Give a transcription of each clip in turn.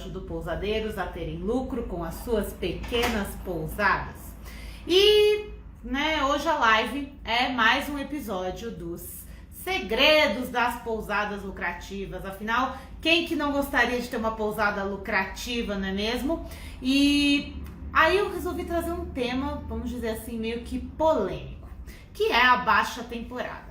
ajudo pousadeiros a terem lucro com as suas pequenas pousadas. E, hoje a live é mais um episódio dos segredos das pousadas lucrativas. Afinal, quem que não gostaria de ter uma pousada lucrativa, não é mesmo? E aí eu resolvi trazer um tema, vamos dizer assim, meio que polêmico, que é a baixa temporada.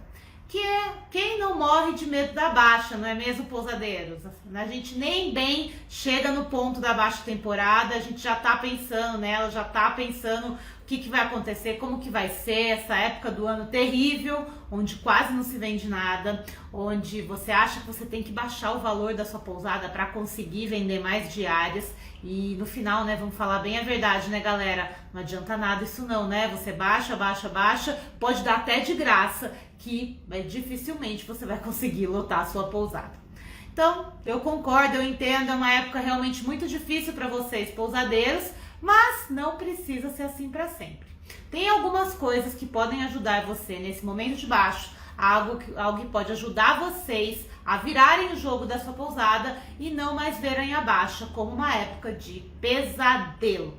Que é quem não morre de medo da baixa, não é mesmo, pousadeiros? A gente nem bem chega no ponto da baixa temporada, a gente já tá pensando nela, já tá pensando o que vai acontecer, como que vai ser essa época do ano terrível, onde quase não se vende nada, onde você acha que você tem que baixar o valor da sua pousada para conseguir vender mais diárias. E no final, vamos falar bem a verdade, galera? Não adianta nada isso não, Você baixa, pode dar até de graça, que dificilmente você vai conseguir lotar a sua pousada. Então, eu concordo, eu entendo, é uma época realmente muito difícil para vocês, pousadeiros, mas não precisa ser assim para sempre. Tem algumas coisas que podem ajudar você nesse momento de baixo, algo que pode ajudar vocês a virarem o jogo da sua pousada e não mais verem a baixa como uma época de pesadelo.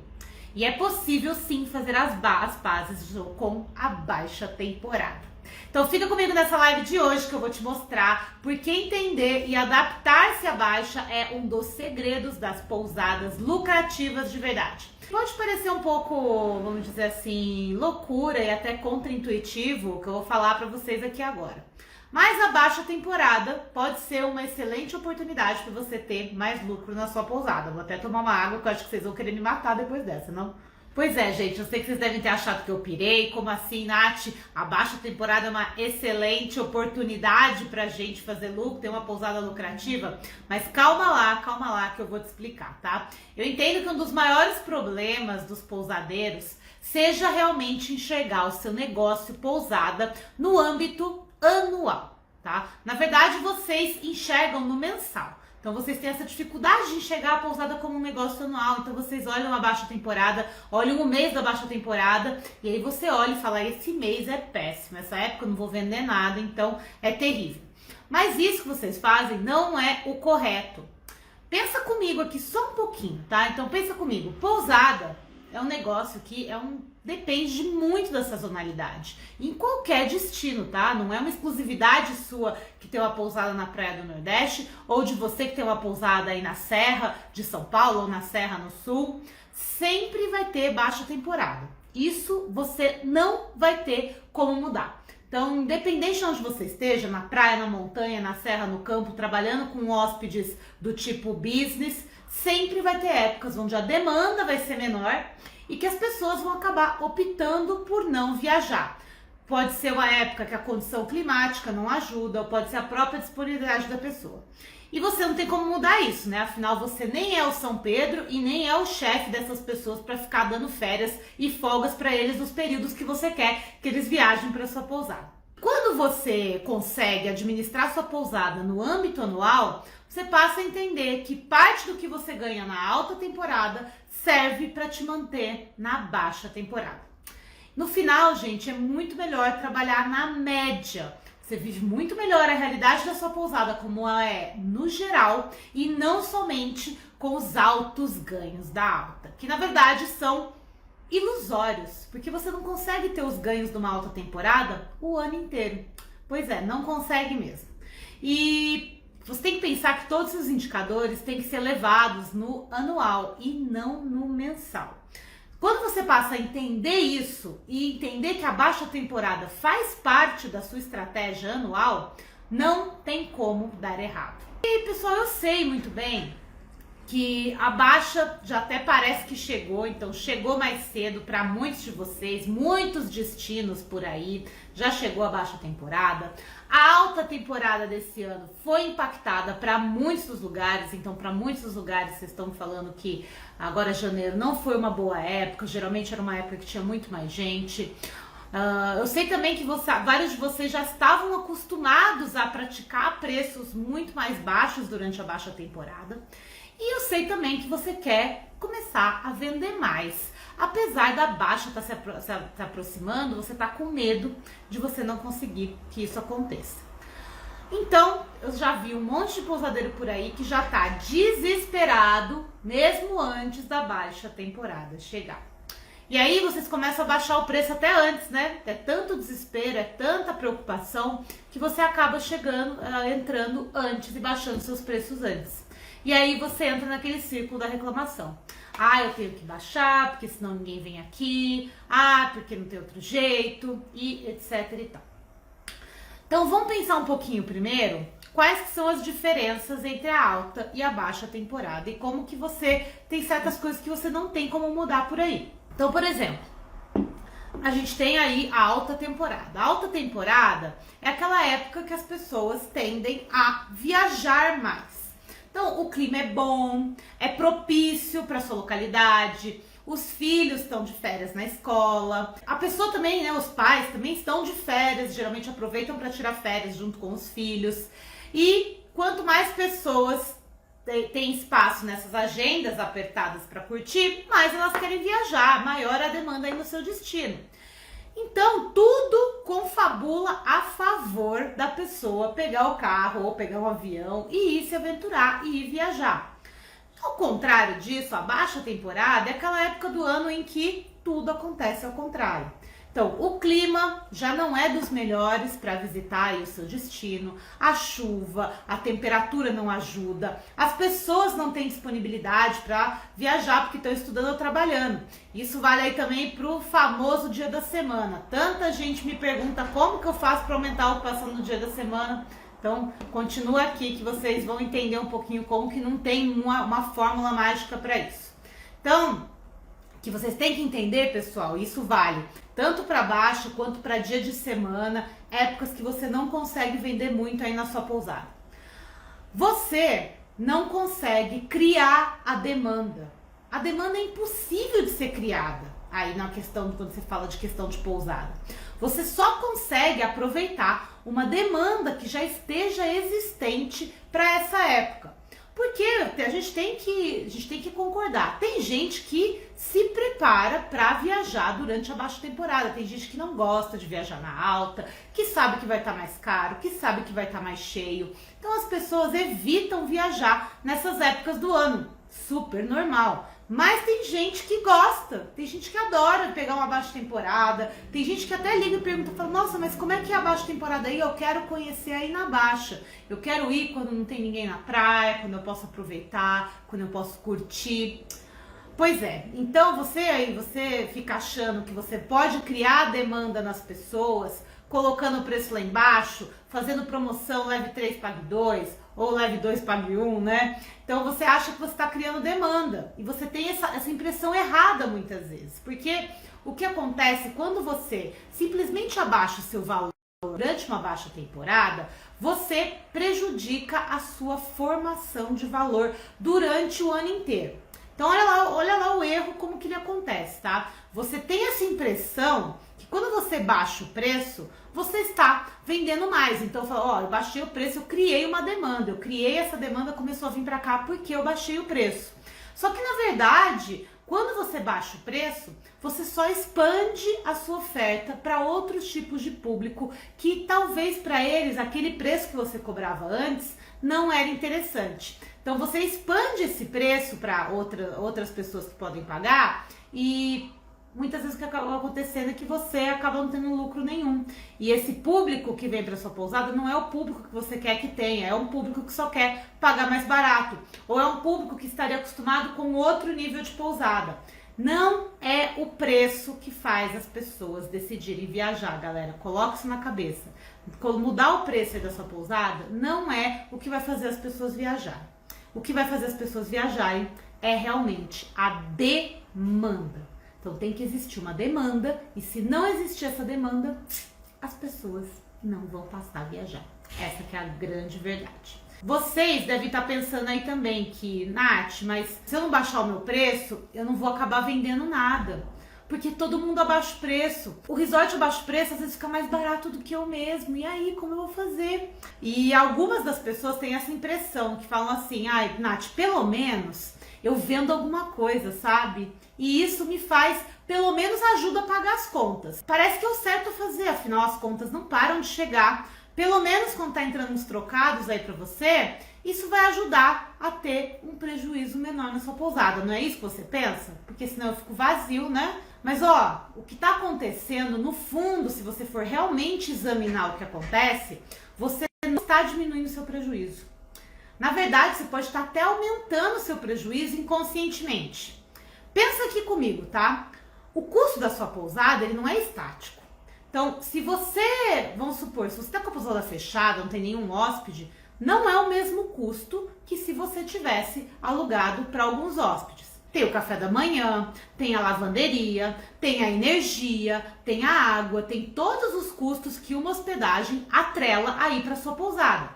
E é possível sim fazer as pazes com a baixa temporada. Então fica comigo nessa live de hoje que eu vou te mostrar porque entender e adaptar-se à baixa é um dos segredos das pousadas lucrativas de verdade. Pode parecer um pouco, vamos dizer assim, loucura e até contra-intuitivo o que eu vou falar para vocês aqui agora. Mas a baixa temporada pode ser uma excelente oportunidade para você ter mais lucro na sua pousada. Vou até tomar uma água que eu acho que vocês vão querer me matar depois dessa, não? Pois é, gente, eu sei que vocês devem ter achado que eu pirei. Como assim, Nath? A baixa temporada é uma excelente oportunidade pra gente fazer lucro, ter uma pousada lucrativa. Mas calma lá que eu vou te explicar, tá? Eu entendo que um dos maiores problemas dos pousadeiros seja realmente enxergar o seu negócio pousada no âmbito anual, tá? Na verdade, vocês enxergam no mensal. Então vocês têm essa dificuldade de enxergar a pousada como um negócio anual. Então vocês olham a baixa temporada, olham o mês da baixa temporada e aí você olha e fala, esse mês é péssimo, essa época eu não vou vender nada, então é terrível. Mas isso que vocês fazem não é o correto. Pensa comigo aqui só um pouquinho, tá? Então pensa comigo, pousada é um negócio que depende muito da sazonalidade, em qualquer destino, tá? Não é uma exclusividade sua que tem uma pousada na Praia do Nordeste, ou de você que tem uma pousada aí na Serra de São Paulo, ou na Serra no Sul. Sempre vai ter baixa temporada. Isso você não vai ter como mudar. Então, independente de onde você esteja, na praia, na montanha, na serra, no campo, trabalhando com hóspedes do tipo business, sempre vai ter épocas onde a demanda vai ser menor e que as pessoas vão acabar optando por não viajar. Pode ser uma época que a condição climática não ajuda, ou pode ser a própria disponibilidade da pessoa. E você não tem como mudar isso, Afinal, você nem é o São Pedro e nem é o chefe dessas pessoas para ficar dando férias e folgas para eles nos períodos que você quer que eles viajem para sua pousada. Quando você consegue administrar sua pousada no âmbito anual, você passa a entender que parte do que você ganha na alta temporada serve para te manter na baixa temporada. No final, gente, é muito melhor trabalhar na média. Você vive muito melhor a realidade da sua pousada como ela é no geral e não somente com os altos ganhos da alta, que na verdade são ilusórios, porque você não consegue ter os ganhos de uma alta temporada o ano inteiro. Pois é, não consegue mesmo. E você tem que pensar que todos os indicadores têm que ser levados no anual e não no mensal. Quando você passa a entender isso e entender que a baixa temporada faz parte da sua estratégia anual, não tem como dar errado. E pessoal, eu sei muito bem que a baixa já até parece que chegou, então chegou mais cedo para muitos de vocês, muitos destinos por aí, já chegou a baixa temporada. A alta temporada desse ano foi impactada para muitos dos lugares, então para muitos dos lugares vocês estão falando que agora janeiro não foi uma boa época, geralmente era uma época que tinha muito mais gente. Eu sei também que vários de vocês já estavam acostumados a praticar preços muito mais baixos durante a baixa temporada. E eu sei também que você quer começar a vender mais. Apesar da baixa estar se aproximando, você está com medo de você não conseguir que isso aconteça. Então, eu já vi um monte de pousadeiro por aí que já tá desesperado, mesmo antes da baixa temporada chegar. E aí vocês começam a baixar o preço até antes, né? É tanto desespero, é tanta preocupação, que você acaba entrando antes e baixando seus preços antes. E aí você entra naquele círculo da reclamação. Ah, eu tenho que baixar, porque senão ninguém vem aqui. Ah, porque não tem outro jeito, e etc e tal. Então vamos pensar um pouquinho primeiro quais são as diferenças entre a alta e a baixa temporada e como que você tem certas coisas que você não tem como mudar por aí. Então, por exemplo, a gente tem aí a alta temporada. A alta temporada é aquela época que as pessoas tendem a viajar mais. Então, o clima é bom, é propício para sua localidade, os filhos estão de férias na escola, a pessoa também, né, os pais também estão de férias, geralmente aproveitam para tirar férias junto com os filhos. E quanto mais pessoas têm espaço nessas agendas apertadas para curtir, mais elas querem viajar, maior a demanda aí no seu destino. Então, tudo confabula a favor da pessoa pegar o carro ou pegar um avião e ir se aventurar e ir viajar. Ao contrário disso, a baixa temporada é aquela época do ano em que tudo acontece ao contrário. Então, o clima já não é dos melhores para visitar aí o seu destino, a chuva, a temperatura não ajuda, as pessoas não têm disponibilidade para viajar porque estão estudando ou trabalhando. Isso vale aí também para o famoso dia da semana. Tanta gente me pergunta como que eu faço para aumentar a ocupação no dia da semana. Então, continua aqui que vocês vão entender um pouquinho como que não tem uma fórmula mágica para isso. Então, que vocês têm que entender, pessoal, isso vale tanto para baixo quanto para dia de semana, épocas que você não consegue vender muito aí na sua pousada. Você não consegue criar a demanda. A demanda é impossível de ser criada aí na questão, quando você fala de questão de pousada. Você só consegue aproveitar uma demanda que já esteja existente para essa época. Porque a gente tem que concordar. Tem gente que se prepara para viajar durante a baixa temporada. Tem gente que não gosta de viajar na alta, que sabe que vai estar mais caro, que sabe que vai estar mais cheio. Então as pessoas evitam viajar nessas épocas do ano. Super normal. Mas tem gente que gosta, tem gente que adora pegar uma baixa temporada, tem gente que até liga e pergunta, fala, nossa, mas como é que é a baixa temporada aí? Eu quero conhecer aí na baixa, eu quero ir quando não tem ninguém na praia, quando eu posso aproveitar, quando eu posso curtir. Pois é, então você fica achando que você pode criar demanda nas pessoas, colocando o preço lá embaixo, fazendo promoção leve 3, pague 2, ou leve 2, pague 1, né? Então você acha que você está criando demanda e você tem essa impressão errada muitas vezes, porque o que acontece quando você simplesmente abaixa o seu valor durante uma baixa temporada, você prejudica a sua formação de valor durante o ano inteiro. Então olha lá o erro, como que ele acontece, tá? Você tem essa impressão que quando você baixa o preço, você está vendendo mais. Então, ó, eu baixei o preço, eu criei uma demanda. Eu criei essa demanda, começou a vir para cá porque eu baixei o preço. Só que, na verdade, quando você baixa o preço, você só expande a sua oferta para outros tipos de público que talvez para eles aquele preço que você cobrava antes não era interessante. Então, você expande esse preço para outras pessoas que podem pagar e muitas vezes o que acaba acontecendo é que você acaba não tendo lucro nenhum. E esse público que vem para sua pousada não é o público que você quer que tenha, é um público que só quer pagar mais barato. Ou é um público que estaria acostumado com outro nível de pousada. Não é o preço que faz as pessoas decidirem viajar, galera. Coloque isso na cabeça. Mudar o preço aí da sua pousada não é o que vai fazer as pessoas viajarem. O que vai fazer as pessoas viajarem é realmente a demanda. Então tem que existir uma demanda e se não existir essa demanda, as pessoas não vão passar a viajar. Essa que é a grande verdade. Vocês devem estar pensando aí também que, Nath, mas se eu não baixar o meu preço, eu não vou acabar vendendo nada. Porque todo mundo abaixa o preço. O resort abaixa o preço, às vezes fica mais barato do que eu mesmo. E aí, como eu vou fazer? E algumas das pessoas têm essa impressão, que falam assim, ai, Nath, pelo menos eu vendo alguma coisa, sabe? E isso me faz, pelo menos ajuda a pagar as contas. Parece que é o certo a fazer, afinal as contas não param de chegar pelo menos quando tá entrando uns trocados aí para você, isso vai ajudar a ter um prejuízo menor na sua pousada. Não é isso que você pensa? Porque senão eu fico vazio, né? Mas ó, o que está acontecendo, no fundo, se você for realmente examinar o que acontece, você não está diminuindo o seu prejuízo. Na verdade, você pode estar até aumentando o seu prejuízo inconscientemente. Pensa aqui comigo, tá? O custo da sua pousada, ele não é estático. Então, se você, vamos supor, se você está com a pousada fechada, não tem nenhum hóspede, não é o mesmo custo que se você tivesse alugado para alguns hóspedes. Tem o café da manhã, tem a lavanderia, tem a energia, tem a água, tem todos os custos que uma hospedagem atrela aí para sua pousada.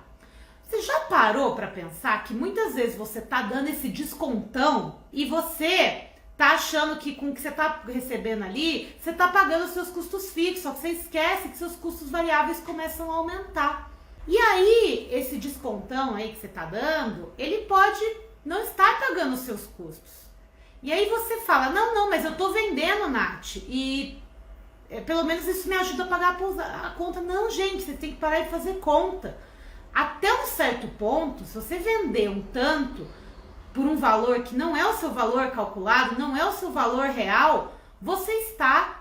Você já parou para pensar que muitas vezes você tá dando esse descontão e você tá achando que com o que você tá recebendo ali, você tá pagando os seus custos fixos, só que você esquece que seus custos variáveis começam a aumentar. E aí, esse descontão aí que você tá dando, ele pode não estar pagando os seus custos. E aí você fala, não, mas eu tô vendendo, Nath, e pelo menos isso me ajuda a pagar a conta. Não, gente, você tem que parar de fazer conta. Até um certo ponto, se você vender um tanto por um valor que não é o seu valor calculado, não é o seu valor real, você está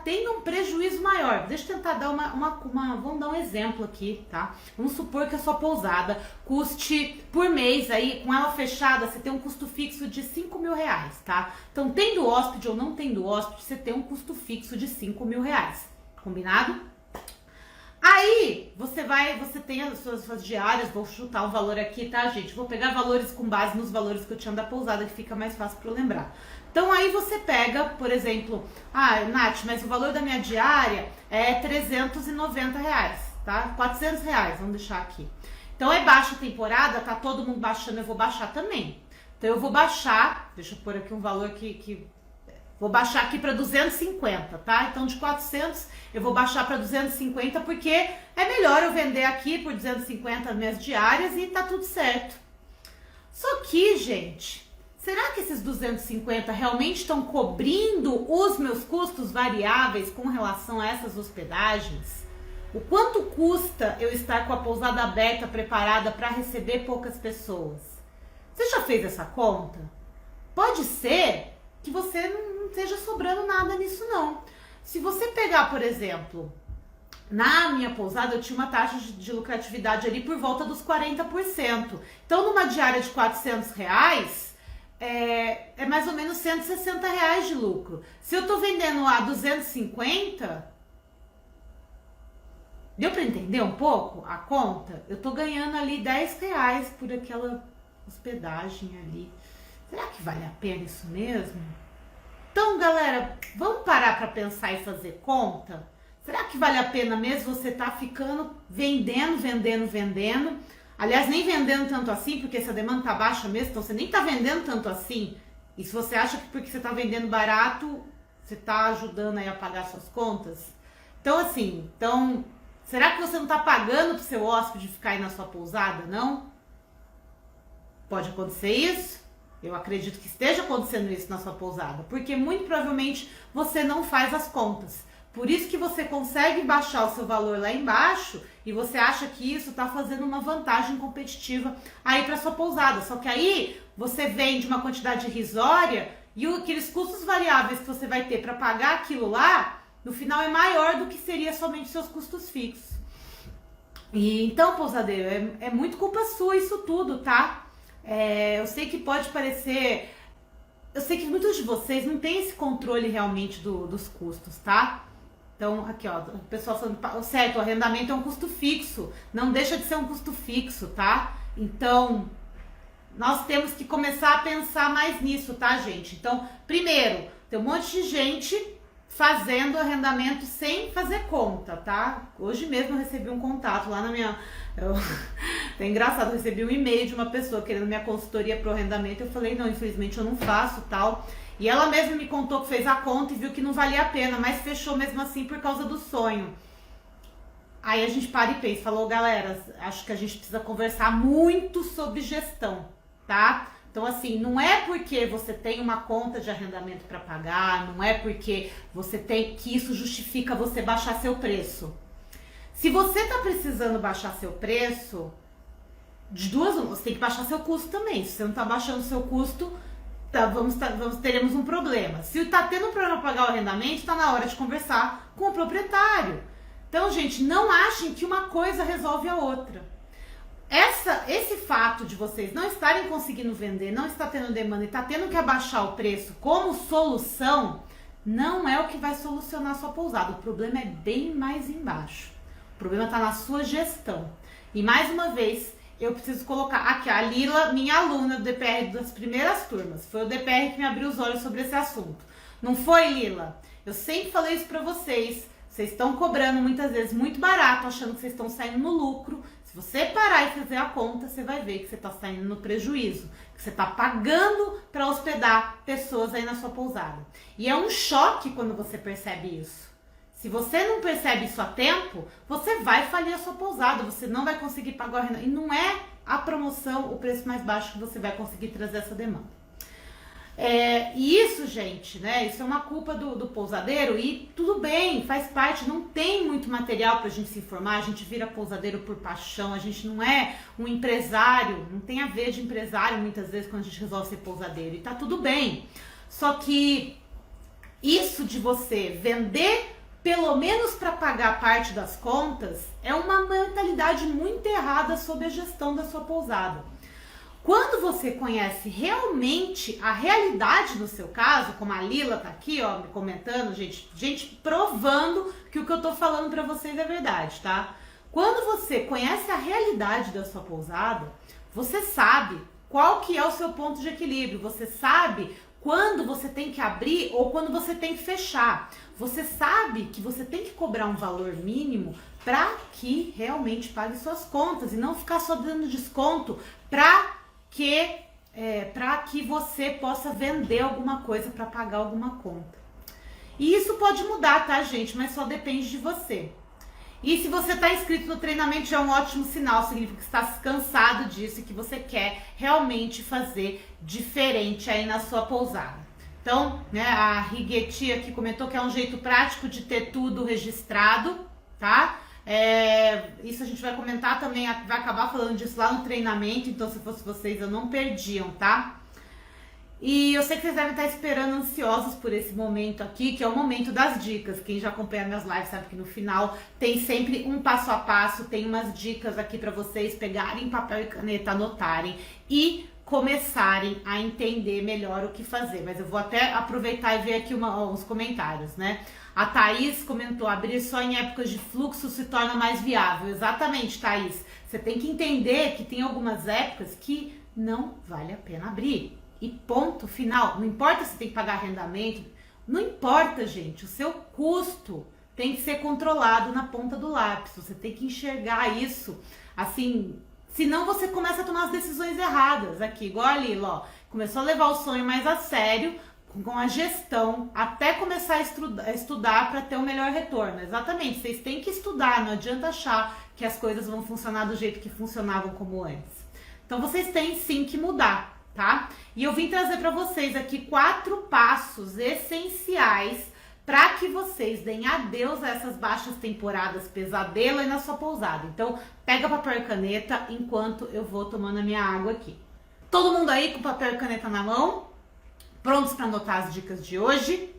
tendo um prejuízo maior. Deixa eu tentar dar vamos dar um exemplo aqui, tá? Vamos supor que a sua pousada custe por mês aí, com ela fechada, você tem um custo fixo de R$5.000, tá? Então, tendo hóspede ou não tendo hóspede, você tem um custo fixo de R$5.000, combinado? Aí, você tem as suas diárias, vou chutar um valor aqui, tá, gente? Vou pegar valores com base nos valores que eu tinha da pousada, que fica mais fácil para eu lembrar. Então, aí você pega, por exemplo, Nath, mas o valor da minha diária é R$390, tá? R$400, vamos deixar aqui. Então, é baixa temporada, tá todo mundo baixando, eu vou baixar também. Então, eu vou baixar, deixa eu pôr aqui um valor vou baixar aqui para 250, tá? Então, de 400, eu vou baixar para 250, porque é melhor eu vender aqui por 250 as minhas diárias e tá tudo certo. Só que, gente, será que esses 250 realmente estão cobrindo os meus custos variáveis com relação a essas hospedagens? O quanto custa eu estar com a pousada aberta, preparada para receber poucas pessoas? Você já fez essa conta? Pode ser que você não esteja sobrando nada nisso, não. Se você pegar, por exemplo, na minha pousada eu tinha uma taxa de lucratividade ali por volta dos 40%. Então, numa diária de R$400, é mais ou menos R$160 de lucro. Se eu tô vendendo a 250, deu para entender um pouco a conta? Eu tô ganhando ali R$10 por aquela hospedagem ali. Será que vale a pena isso mesmo? Então, galera, vamos parar para pensar e fazer conta? Será que vale a pena mesmo você tá ficando vendendo? Aliás, nem vendendo tanto assim, porque essa demanda tá baixa mesmo, então você nem tá vendendo tanto assim. E se você acha que porque você tá vendendo barato, você tá ajudando aí a pagar suas contas? Então, assim, será que você não tá pagando pro seu hóspede ficar aí na sua pousada, não? Pode acontecer isso? Eu acredito que esteja acontecendo isso na sua pousada, porque muito provavelmente você não faz as contas. Por isso que você consegue baixar o seu valor lá embaixo e você acha que isso está fazendo uma vantagem competitiva aí para sua pousada. Só que aí você vende uma quantidade irrisória e aqueles custos variáveis que você vai ter para pagar aquilo lá, no final é maior do que seria somente seus custos fixos. E então, pousadeiro, é muito culpa sua isso tudo, tá? Eu sei que pode parecer... Eu sei que muitos de vocês não têm esse controle realmente dos custos, tá? Então, aqui ó, o pessoal falando, certo, o arrendamento é um custo fixo, não deixa de ser um custo fixo, tá? Então, nós temos que começar a pensar mais nisso, tá, gente? Então, primeiro, tem um monte de gente fazendo arrendamento sem fazer conta, tá? Hoje mesmo eu recebi um contato lá na minha... É engraçado, eu recebi um e-mail de uma pessoa querendo minha consultoria pro arrendamento. Eu falei, não, infelizmente eu não faço, tal. E ela mesma me contou que fez a conta e viu que não valia a pena, mas fechou mesmo assim por causa do sonho. Aí a gente para e pensa, falou, galera, acho que a gente precisa conversar muito sobre gestão, tá? Então, assim, não é porque você tem uma conta de arrendamento para pagar, não é porque você tem que isso justifica você baixar seu preço. Se você tá precisando baixar seu preço, de duas uma, você tem que baixar seu custo também. Se você não tá baixando seu custo, teremos um problema. Se tá tendo um problema para pagar o arrendamento, tá na hora de conversar com o proprietário. Então, gente, não achem que uma coisa resolve a outra. Esse fato de vocês não estarem conseguindo vender, não está tendo demanda e está tendo que abaixar o preço como solução, não é o que vai solucionar a sua pousada. O problema é bem mais embaixo. O problema está na sua gestão. E mais uma vez, eu preciso colocar aqui a Lila, minha aluna do DPR das primeiras turmas. Foi o DPR que me abriu os olhos sobre esse assunto. Não foi, Lila? Eu sempre falei isso para vocês. Vocês estão cobrando muitas vezes muito barato, achando que vocês estão saindo no lucro. Se você parar e fazer a conta, você vai ver que você está saindo no prejuízo, que você está pagando para hospedar pessoas aí na sua pousada. E é um choque quando você percebe isso. Se você não percebe isso a tempo, você vai falir a sua pousada, você não vai conseguir pagar o arrendamento. E não é a promoção, o preço mais baixo que você vai conseguir trazer essa demanda. E isso, gente, né? Isso é uma culpa do pousadeiro e tudo bem, faz parte, não tem muito material pra gente se informar, a gente vira pousadeiro por paixão, a gente não é um empresário, não tem a ver de empresário muitas vezes quando a gente resolve ser pousadeiro e tá tudo bem. Só que isso de você vender pelo menos para pagar parte das contas é uma mentalidade muito errada sobre a gestão da sua pousada. Quando você conhece realmente a realidade do seu caso, como a Lila tá aqui, ó, me comentando, gente provando que o que eu tô falando para vocês é verdade, tá? Quando você conhece a realidade da sua pousada, você sabe qual que é o seu ponto de equilíbrio, você sabe quando você tem que abrir ou quando você tem que fechar. Você sabe que você tem que cobrar um valor mínimo para que realmente pague suas contas e não ficar só dando desconto para que você possa vender alguma coisa para pagar alguma conta. E isso pode mudar, tá, gente? Mas só depende de você. E se você está inscrito no treinamento, já é um ótimo sinal, significa que está cansado disso e que você quer realmente fazer diferente aí na sua pousada. Então, né, a Rigueti aqui comentou que é um jeito prático de ter tudo registrado, tá? Isso a gente vai comentar também, vai acabar falando disso lá no treinamento, então se fosse vocês eu não perdiam, tá? E eu sei que vocês devem estar esperando, ansiosos por esse momento aqui, que é o momento das dicas. Quem já acompanha minhas lives sabe que no final tem sempre um passo a passo, tem umas dicas aqui para vocês pegarem papel e caneta, anotarem e começarem a entender melhor o que fazer. Mas eu vou até aproveitar e ver aqui uns comentários, né? A Thaís comentou, abrir só em épocas de fluxo se torna mais viável. Exatamente, Thaís. Você tem que entender que tem algumas épocas que não vale a pena abrir. E ponto final. Não importa se tem que pagar arrendamento, não importa, gente. O seu custo tem que ser controlado na ponta do lápis. Você tem que enxergar isso, assim, senão você começa a tomar as decisões erradas aqui. Igual a Lila, ó, começou a levar o sonho mais a sério, com a gestão, até começar a estudar para ter o melhor retorno. Exatamente, vocês têm que estudar, não adianta achar que as coisas vão funcionar do jeito que funcionavam como antes. Então vocês têm sim que mudar, tá? E eu vim trazer para vocês aqui 4 passos essenciais para que vocês deem adeus a essas baixas temporadas pesadelo aí na sua pousada. Então pega papel e caneta enquanto eu vou tomando a minha água aqui. Todo mundo aí com papel e caneta na mão? Prontos para anotar as dicas de hoje?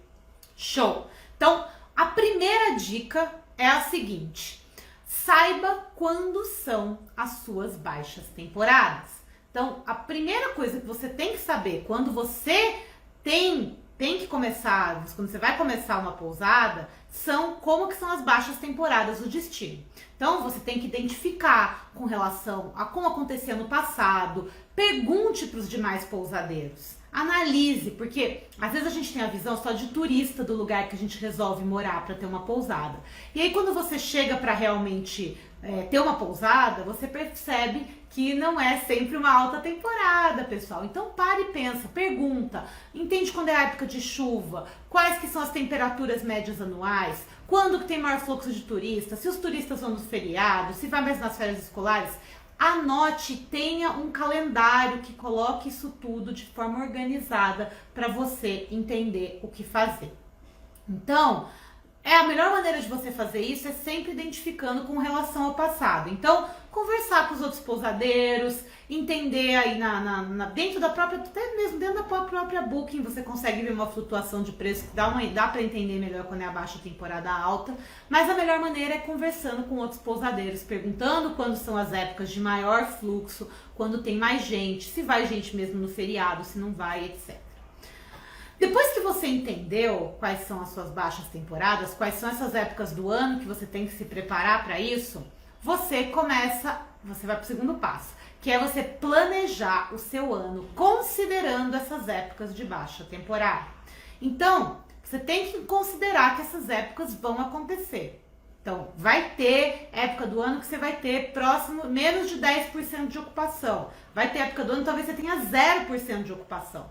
Show! Então, a primeira dica é a seguinte: saiba quando são as suas baixas temporadas. Então, a primeira coisa que você tem que saber quando você tem que começar, quando você vai começar uma pousada, são como que são as baixas temporadas do destino. Então, você tem que identificar com relação a como acontecia no passado, pergunte para os demais pousadeiros. Analise, porque às vezes a gente tem a visão só de turista do lugar que a gente resolve morar para ter uma pousada. E aí quando você chega para realmente ter uma pousada, você percebe que não é sempre uma alta temporada, pessoal. Então pare e pensa, pergunta, entende quando é a época de chuva, quais que são as temperaturas médias anuais, quando que tem maior fluxo de turistas, se os turistas vão nos feriados, se vai mais nas férias escolares. Anote, tenha um calendário que coloque isso tudo de forma organizada para você entender o que fazer. Então, A melhor maneira de você fazer isso é sempre identificando com relação ao passado. Então, conversar com os outros pousadeiros, entender aí dentro da própria, até mesmo dentro da própria Booking, você consegue ver uma flutuação de preço que dá para entender melhor quando é a baixa temporada alta. Mas a melhor maneira é conversando com outros pousadeiros, perguntando quando são as épocas de maior fluxo, quando tem mais gente, se vai gente mesmo no feriado, se não vai, etc. Depois que você entendeu quais são as suas baixas temporadas, quais são essas épocas do ano que você tem que se preparar para isso, você vai para o segundo passo, que é você planejar o seu ano considerando essas épocas de baixa temporada. Então, você tem que considerar que essas épocas vão acontecer. Então, vai ter época do ano que você vai ter menos de 10% de ocupação. Vai ter época do ano que talvez você tenha 0% de ocupação.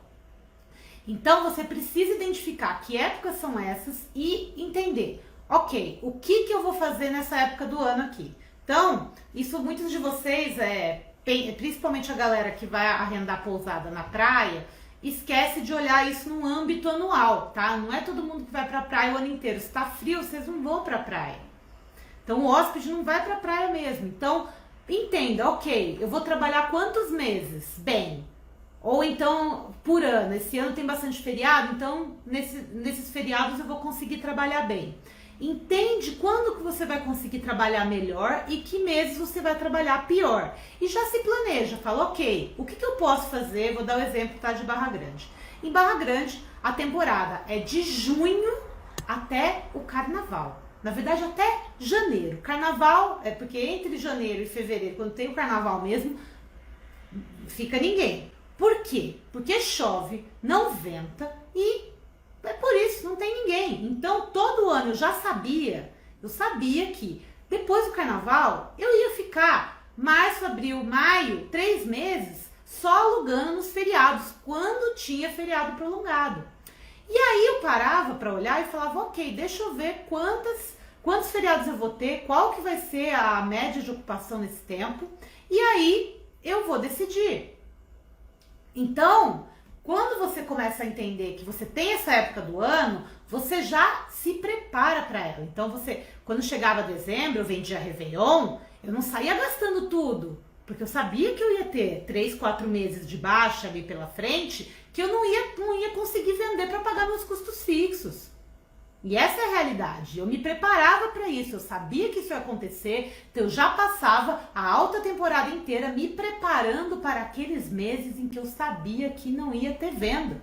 Então, você precisa identificar que épocas são essas e entender, ok, o que eu vou fazer nessa época do ano aqui? Então, isso muitos de vocês, principalmente a galera que vai arrendar pousada na praia, esquece de olhar isso no âmbito anual, tá? Não é todo mundo que vai pra praia o ano inteiro. Se tá frio, vocês não vão pra praia. Então, o hóspede não vai pra praia mesmo. Então, entenda, ok, eu vou trabalhar quantos meses? Bem... Ou então, por ano, esse ano tem bastante feriado, então nesses feriados eu vou conseguir trabalhar bem. Entende quando que você vai conseguir trabalhar melhor e que meses você vai trabalhar pior. E já se planeja, fala, ok, o que eu posso fazer? Vou dar o exemplo, tá, de Barra Grande. Em Barra Grande, a temporada é de junho até o carnaval. Na verdade, até janeiro. Carnaval, porque entre janeiro e fevereiro, quando tem o carnaval mesmo, fica ninguém. Por quê? Porque chove, não venta e é por isso, não tem ninguém. Então, todo ano eu sabia que depois do carnaval eu ia ficar março, abril, maio, 3 meses só alugando nos feriados, quando tinha feriado prolongado. E aí eu parava para olhar e falava, ok, deixa eu ver quantos feriados eu vou ter, qual que vai ser a média de ocupação nesse tempo, e aí eu vou decidir. Então, quando você começa a entender que você tem essa época do ano, você já se prepara para ela. Então, quando chegava dezembro, eu vendia Réveillon, eu não saía gastando tudo, porque eu sabia que eu ia ter 3, 4 meses de baixa ali pela frente, que eu não ia conseguir vender para pagar meus custos fixos. E essa é a realidade. Eu me preparava para isso, eu sabia que isso ia acontecer, então eu já passava a alta temporada inteira me preparando para aqueles meses em que eu sabia que não ia ter venda.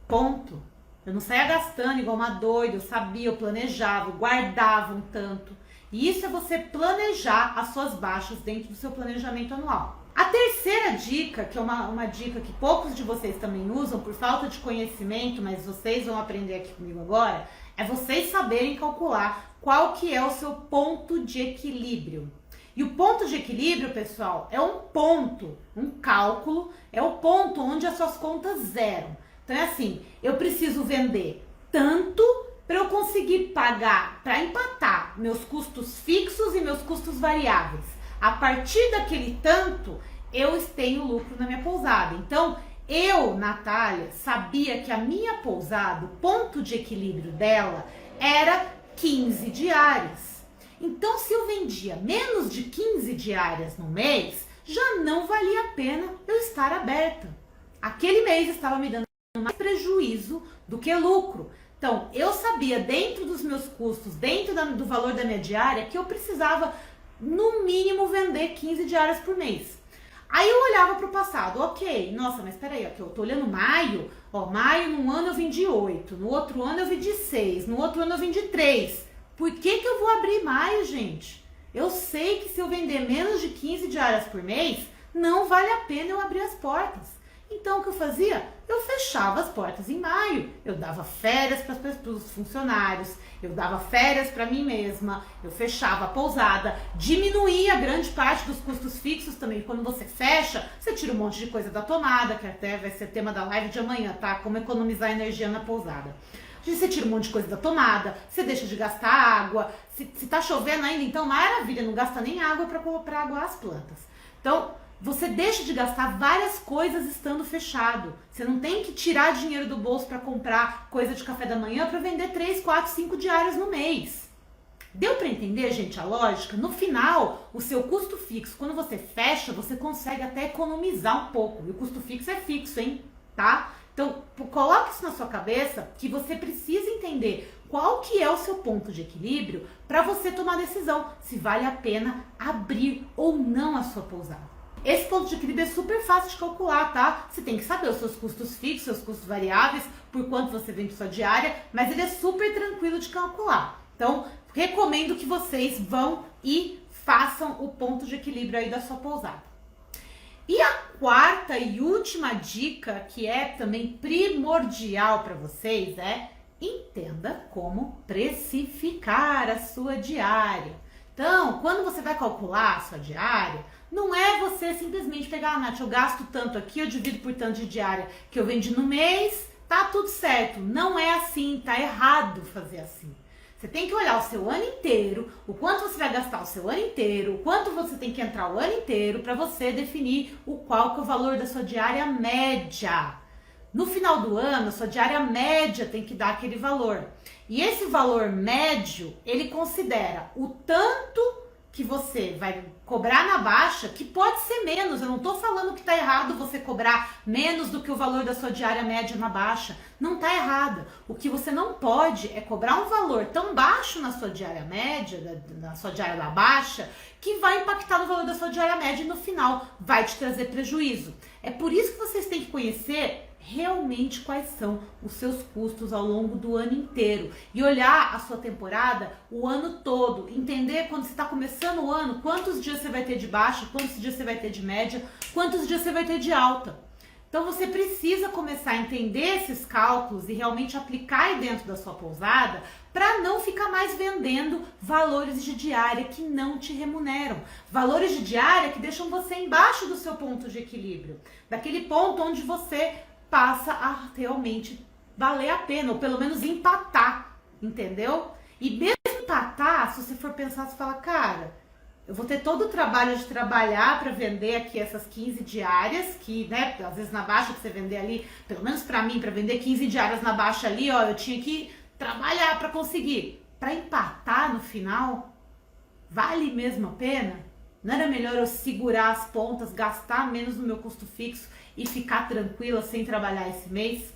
Ponto. Eu não saía gastando igual uma doida, eu sabia, eu planejava, eu guardava um tanto. E isso é você planejar as suas baixas dentro do seu planejamento anual. A terceira dica, que é uma dica que poucos de vocês também usam por falta de conhecimento, mas vocês vão aprender aqui comigo agora, é vocês saberem calcular qual que é o seu ponto de equilíbrio. E o ponto de equilíbrio, pessoal, é um ponto, um cálculo, é o ponto onde as suas contas zeram. Então é assim, eu preciso vender tanto para eu conseguir pagar, para empatar meus custos fixos e meus custos variáveis. A partir daquele tanto, eu tenho lucro na minha pousada. Então, eu, Natália, sabia que a minha pousada, o ponto de equilíbrio dela, era 15 diárias. Então, se eu vendia menos de 15 diárias no mês, já não valia a pena eu estar aberta. Aquele mês estava me dando mais prejuízo do que lucro. Então, eu sabia, dentro dos meus custos, dentro do valor da minha diária, que eu precisava, no mínimo, vender 15 diárias por mês. Aí eu olhava para o passado, ok, nossa, mas peraí, aqui, eu tô olhando maio, maio num ano eu vendi 8, no outro ano eu vendi 6, no outro ano eu vendi 3. Por que eu vou abrir maio, gente? Eu sei que se eu vender menos de 15 diárias por mês, não vale a pena eu abrir as portas. Então, o que eu fazia? Eu fechava as portas em maio, eu dava férias para os funcionários, eu dava férias para mim mesma, eu fechava a pousada, diminuía grande parte dos custos fixos também. Quando você fecha, você tira um monte de coisa da tomada, que até vai ser tema da live de amanhã, tá? Como economizar energia na pousada. Você tira um monte de coisa da tomada, você deixa de gastar água, se tá chovendo ainda, então maravilha, não gasta nem água para aguar as plantas. Então, você deixa de gastar várias coisas estando fechado. Você não tem que tirar dinheiro do bolso para comprar coisa de café da manhã para vender 3, 4, 5 diárias no mês. Deu para entender, gente, a lógica? No final, o seu custo fixo, quando você fecha, você consegue até economizar um pouco. E o custo fixo é fixo, hein? Tá? Então, coloque isso na sua cabeça que você precisa entender qual que é o seu ponto de equilíbrio para você tomar a decisão se vale a pena abrir ou não a sua pousada. Esse ponto de equilíbrio é super fácil de calcular, tá? Você tem que saber os seus custos fixos, seus custos variáveis, por quanto você vende sua diária, mas ele é super tranquilo de calcular. Então, recomendo que vocês vão e façam o ponto de equilíbrio aí da sua pousada. E a quarta e última dica, que é também primordial para vocês, é entenda como precificar a sua diária. Então, quando você vai calcular a sua diária, não é você simplesmente pegar, Nath, eu gasto tanto aqui, eu divido por tanto de diária que eu vendi no mês, tá tudo certo. Não é assim, tá errado fazer assim. Você tem que olhar o seu ano inteiro, o quanto você vai gastar o seu ano inteiro, o quanto você tem que entrar o ano inteiro para você definir qual que é o valor da sua diária média. No final do ano, a sua diária média tem que dar aquele valor. E esse valor médio, ele considera o tanto que você vai cobrar na baixa, que pode ser menos. Eu não tô falando que tá errado você cobrar menos do que o valor da sua diária média na baixa. Não tá errado. O que você não pode é cobrar um valor tão baixo na sua diária média, na sua diária da baixa, que vai impactar no valor da sua diária média e no final vai te trazer prejuízo. É por isso que vocês têm que conhecer realmente quais são os seus custos ao longo do ano inteiro e olhar a sua temporada o ano todo, entender quando você está começando o ano, quantos dias você vai ter de baixa, quantos dias você vai ter de média, quantos dias você vai ter de alta. Então você precisa começar a entender esses cálculos e realmente aplicar aí dentro da sua pousada para não ficar mais vendendo valores de diária que não te remuneram. Valores de diária que deixam você embaixo do seu ponto de equilíbrio, daquele ponto onde você passa a realmente valer a pena, ou pelo menos empatar, entendeu? E mesmo empatar, se você for pensar, você fala, cara, eu vou ter todo o trabalho de trabalhar para vender aqui essas 15 diárias, que, né, às vezes na baixa pra você vender ali, pelo menos para mim, para vender 15 diárias na baixa ali, ó, eu tinha que trabalhar para conseguir. Para empatar no final, vale mesmo a pena? Não era melhor eu segurar as pontas, gastar menos no meu custo fixo e ficar tranquila sem trabalhar esse mês?